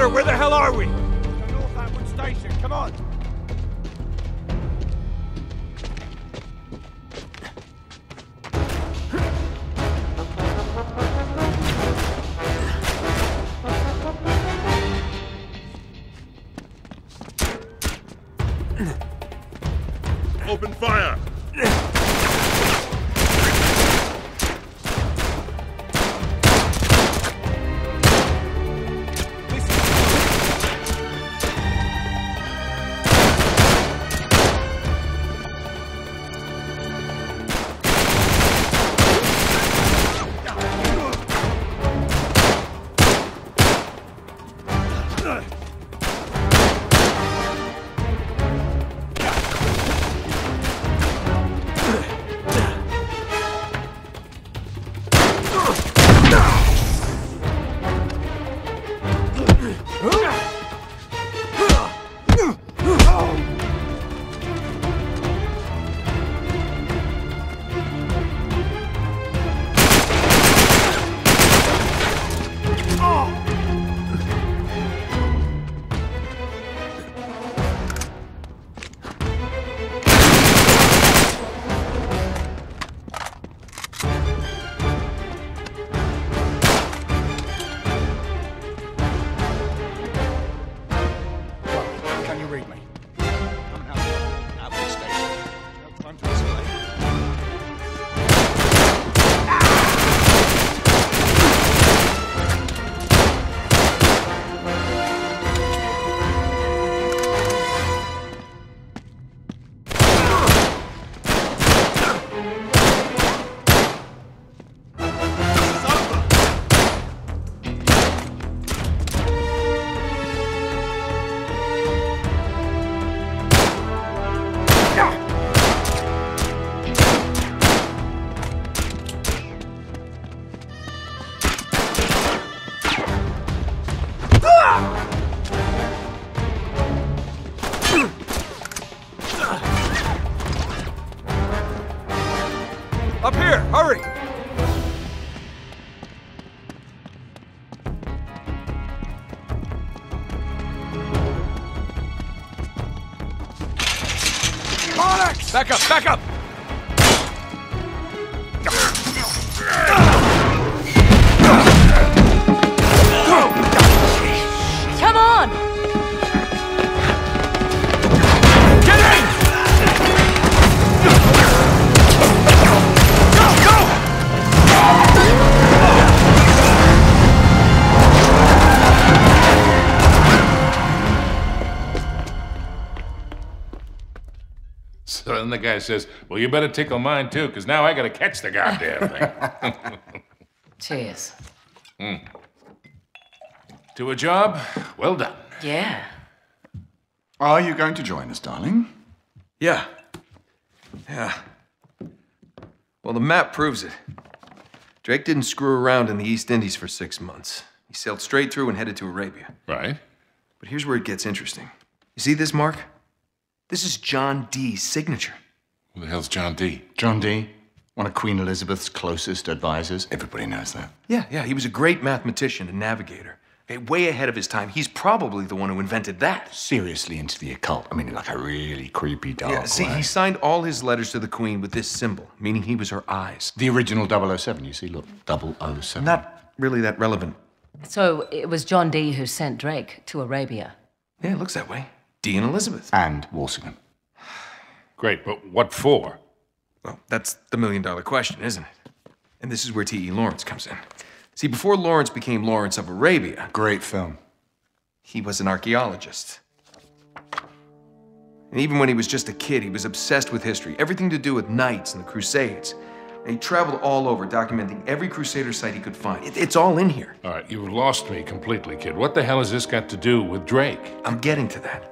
Sir, where the hell are we? North Atwood Station, come on! Open fire! Up here, hurry! Onyx! Back up, back up! Come on! Get in! So then the guy says, well, you better tickle mine too, because now I gotta catch the goddamn thing. Cheers. To a job, well done. Yeah. Are you going to join us, darling? Yeah. Well, the map proves it. Drake didn't screw around in the East Indies for 6 months. He sailed straight through and headed to Arabia. Right? But here's where it gets interesting. You see this mark? This is John Dee's signature. Who the hell's John Dee? John Dee, one of Queen Elizabeth's closest advisors. Everybody knows that. Yeah, he was a great mathematician and navigator. Okay, way ahead of his time. He's probably the one who invented that. Seriously into the occult. I mean, like a really creepy dark Yeah, see, way. he signed all his letters to the Queen with this symbol, meaning he was her eyes. The original 007, you see, look, 007. Not really that relevant. So it was John Dee who sent Drake to Arabia. Yeah, it looks that way. Dee and Elizabeth. And Walsingham. Great, but what for? Well, that's the million-dollar question, isn't it? And this is where T.E. Lawrence comes in. See, before Lawrence became Lawrence of Arabia, Great film. he was an archaeologist. And even when he was just a kid, he was obsessed with history, everything to do with knights and the Crusades. And he traveled all over, documenting every Crusader site he could find. It's all in here. All right, you've lost me completely, kid. What the hell has this got to do with Drake? I'm getting to that.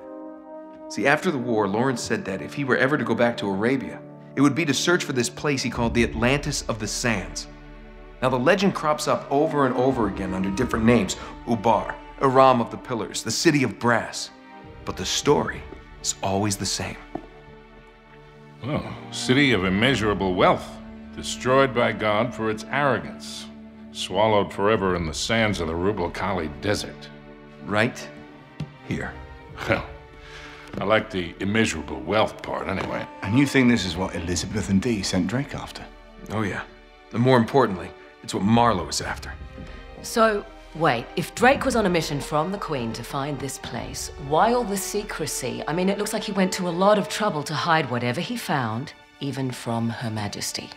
See, after the war, Lawrence said that if he were ever to go back to Arabia, it would be to search for this place he called the Atlantis of the Sands. Now, the legend crops up over and over again under different names. Ubar, Aram of the Pillars, the City of Brass. But the story is always the same. Oh, city of immeasurable wealth, destroyed by God for its arrogance, swallowed forever in the sands of the Rubal Khali Desert. right here. Well, I like the immeasurable wealth part anyway. And you think this is what Elizabeth and Dee sent Drake after? Oh, yeah. And more importantly, it's what Marlowe is after. So, wait, if Drake was on a mission from the Queen to find this place, why all the secrecy? I mean, it looks like he went to a lot of trouble to hide whatever he found, even from Her Majesty.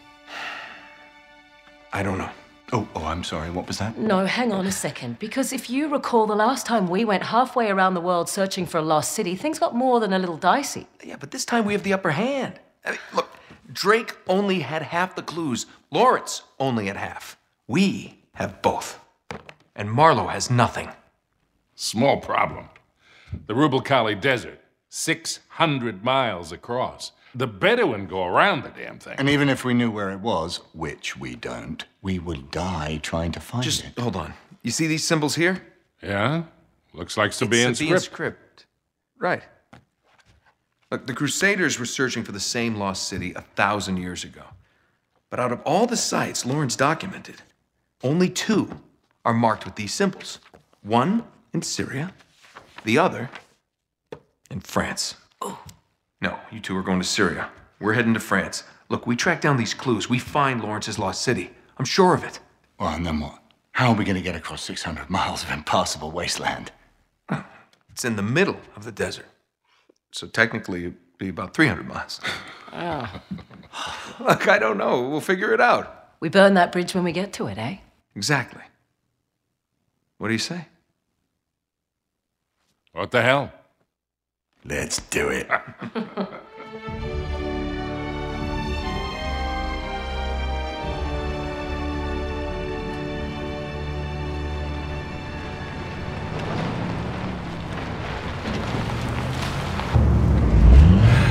I don't know. Oh, I'm sorry. What was that? No, hang on a second. Because if you recall, the last time we went halfway around the world searching for a lost city, things got more than a little dicey. Yeah, but this time we have the upper hand. I mean, look, Drake only had half the clues. Lawrence only had half. We have both. And Marlowe has nothing. Small problem. The Rubel Khali Desert, 600 miles across. The Bedouin go around the damn thing. And even if we knew where it was, which we don't, we would die trying to find Just it. hold on. You see these symbols here? Yeah? Looks like Sabaean Sabaean script. script. Right. Look, the Crusaders were searching for the same lost city 1,000 years ago. But out of all the sites Lawrence documented, only 2 are marked with these symbols. One in Syria, the other in France. Oh. No, you 2 are going to Syria. We're heading to France. Look, we track down these clues. We find Lawrence's lost city. I'm sure of it. Well, and then what? How are we going to get across 600 miles of impassable wasteland? It's in the middle of the desert. So technically, it'd be about 300 miles. Look, I don't know. We'll figure it out. We burn that bridge when we get to it, eh? Exactly. What do you say? What the hell? Let's do it.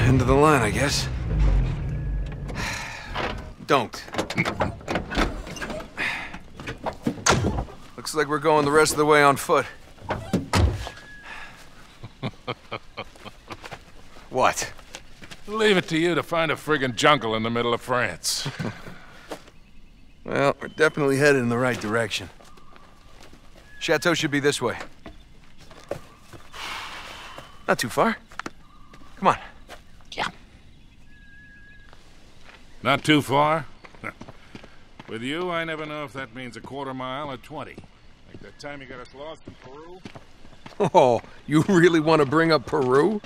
End of the line, I guess. Don't. Looks like we're going the rest of the way on foot. What? Leave it to you to find a friggin' jungle in the middle of France. Well, we're definitely headed in the right direction. Chateau should be this way. Not too far. Come on. Yeah. Not too far? With you, I never know if that means a quarter mile or 20. Like that time you got us lost in Peru? Oh, you really want to bring up Peru?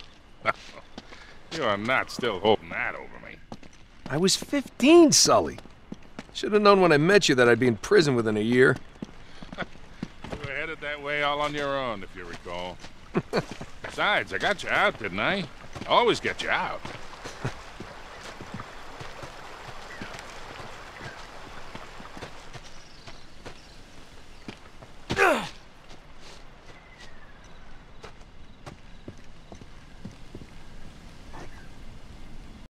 You are not still holding that over me. I was 15, Sully. Should have known when I met you that I'd be in prison within a year. You were headed that way all on your own, if you recall. Besides, I got you out, didn't I? Always get you out.